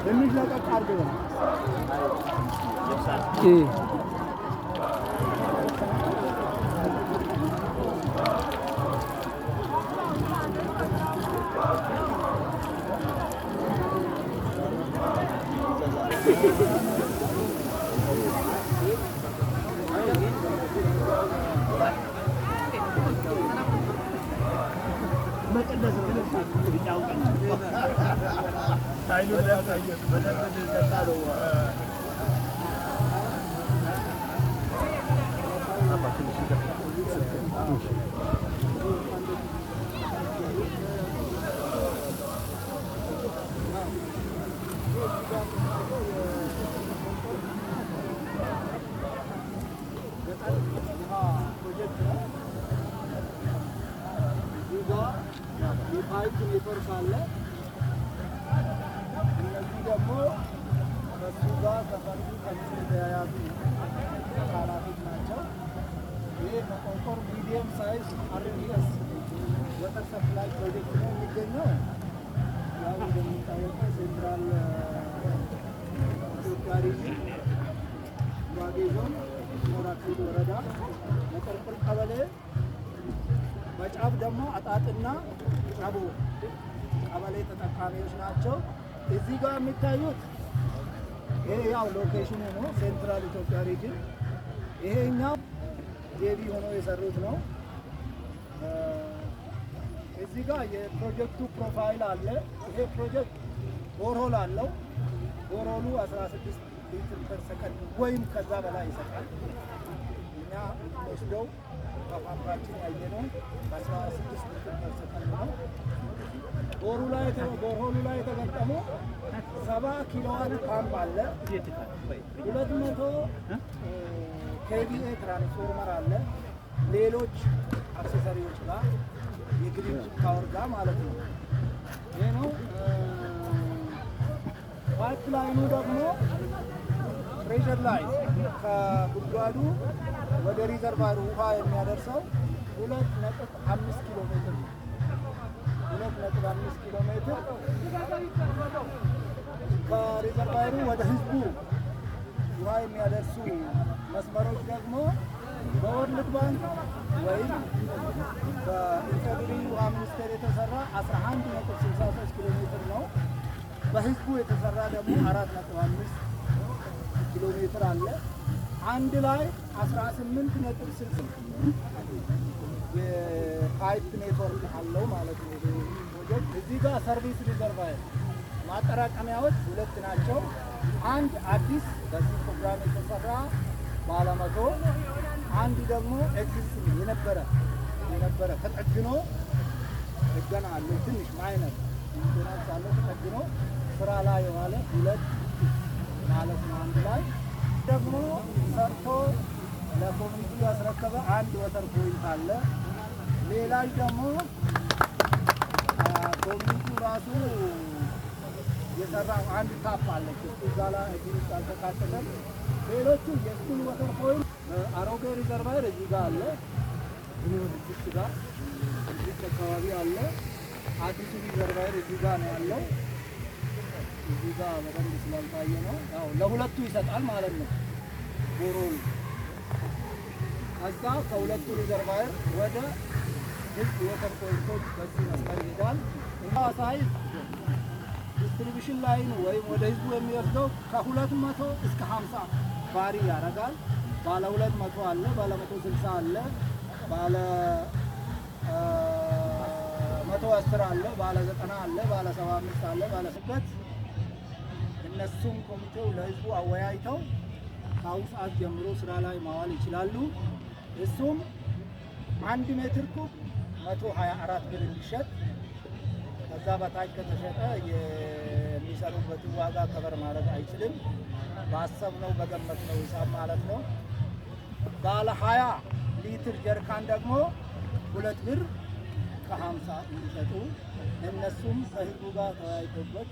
ትንሽ ለቀቅ አድርገው መቀነስ የፓይፕ ኔትወርክ አለ። እነዚህ ደግሞ ከሱ ጋር ከፈርዱ ከዚህ የተያያዙ አካላቶች ናቸው። ይህ በቆርቆር ሚዲየም ሳይዝ አርዲኤስ ወተር ሰፕላይ ፕሮጀክት ነው የሚገኘው። ያው እንደሚታወቀው ሴንትራል ኢትዮጵያ ሪጅን ጉራጌ ዞን ሞራክሲዶ ወረዳ መቀርቅር ቀበሌ በጫፍ ደግሞ አጣጥና ጫቦ ቀበሌ ተጠቃሚዎች ናቸው። እዚህ ጋር የሚታዩት ይሄ ያው ሎኬሽኑ ነው፣ ሴንትራል ኢትዮጵያ ሪጅን። ይሄኛው ጄቢ ሆኖ የሰሩት ነው። እዚህ ጋር የፕሮጀክቱ ፕሮፋይል አለ። ይሄ ፕሮጀክት ቦርሆል አለው። ቦርሆሉ 16 ሊትር ፐር ሰከንድ ወይም ከዛ በላይ ይሰጣል። እኛ ወስደው ከፓምፓችን ያየነው 16 ሊትር ፐር ሰከንድ ነው። ቦርሆሉ ላይ የተገጠመው 70 ኪሎዋት ፓምፕ አለ። 200 ኬቪኤ ትራንስፎርመር አለ። ሌሎች አክሰሰሪዎች ጋር የግሪድ ፓወር ጋር ማለት ነው። ይህ ነው። ፓይፕ ላይኑ ደግሞ ፕሬሸር ላይ ከጉድጓዱ ወደ ሪዘርቫሩ ውሃ የሚያደርሰው 2.5 ኪሎ ሜትር ነው። 2.5 ኪሎ ሜትር ከሪዘርቫሩ ወደ ህዝቡ ውሃ የሚያደርሱ መስመሮች ደግሞ በወርልድ ባንክ ወይም በኢፌዴሪ ውሃ ሚኒስቴር የተሰራ 11.63 ኪሎ ሜትር ነው። በህዝቡ የተሰራ ደግሞ 4.5 ኪሎ ሜትር አለ። አንድ ላይ 18.6 የፓይፕ ኔትወርክ አለው ማለት ነው ፕሮጀክት። እዚህ ጋር ሰርቪስ ሪዘርቫየር ማጠራቀሚያዎች 2 ናቸው። አንድ አዲስ በዚህ ፕሮግራም የተሰራ ባለመቶ፣ አንድ ደግሞ ኤግዚስቲንግ የነበረ ተጠግኖ ጥገና አለው። ትንሽ ማይነር ኢንሹራንስ አለው። ተጠግኖ ስራ ላይ የዋለ 2 ማለት ነው። አንድ ላይ ደግሞ ሰርቶ ለኮሚኒቲ ያስረከበ አንድ ወተር ፖይንት አለ። ሌላች ደግሞ ኮሚኒቲው ራሱ የሰራው አንድ ታፕ አለች። እዛ ላይ እዚህ አልተካተተም። ሌሎቹ የስኩል ወተር ፖይንት አሮጌ ሪዘርቫየር እዚህ ጋር አለ። እዚህ ጋር እዚህ አካባቢ አለ። አዲሱ ሪዘርቫየር እዚህ ጋር ነው ያለው። እዚህ ጋር በደንብ ስላልታየ ነው። ያው ለሁለቱ ይሰጣል ማለት ነው ቦሮው። ከዛ ከሁለቱ ሪዘርቫየር ወደ ህዝብ ወተር ፖይንቶች በዚህ መስመር ይሄዳል። እና ሳይዝ ዲስትሪቢዩሽን ላይን ወይም ወደ ህዝቡ የሚወስደው ከ200 እስከ 50 ባሪ ያደርጋል። ባለ 200 አለ፣ ባለ 160 አለ፣ ባለ 110 አለ፣ ባለ 90 አለ፣ ባለ 75 አለ፣ ባለ ስበት እነሱም ኮሚቴው ለህዝቡ አወያይተው ከአሁን ሰዓት ጀምሮ ስራ ላይ ማዋል ይችላሉ። እሱም 1 ሜትር ኩብ 124 ብር እንዲሸጥ፣ ከዛ በታች ከተሸጠ የሚሰሩበትን ዋጋ ከበር ማድረግ አይችልም። ባሰብነው በገመትነው ሂሳብ ማለት ነው። ባለ 20 ሊትር ጀርካን ደግሞ 2 ብር ከ50 እንዲሸጡ እነሱም ከህዝቡ ጋር ተወያይተውበት